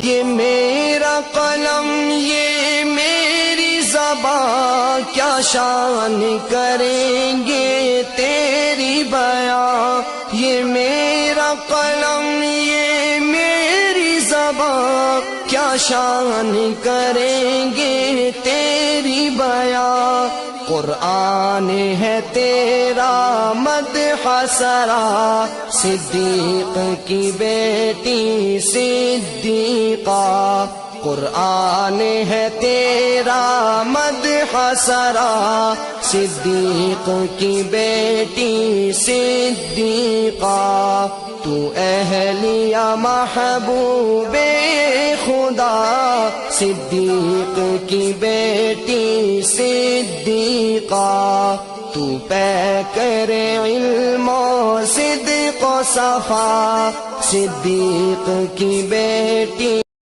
یہ میرا قلم یہ میری زبان کیا شان کریں گے تیری بیاں. یہ میرا قلم یہ میری زبان کیا شان کریں گے تیری بیاں. قرآن ہے تیرا مدح سرا صدیق کی بیٹی صدیقہ. قرآن ہے تیرا مدح سرا صدیق کی بیٹی صدیقہ. تو اہلیہ محبوب خدا صدیق کی بیٹی صدیقہ. تو پیکر علم و صدق و صفا صدیق کی بیٹی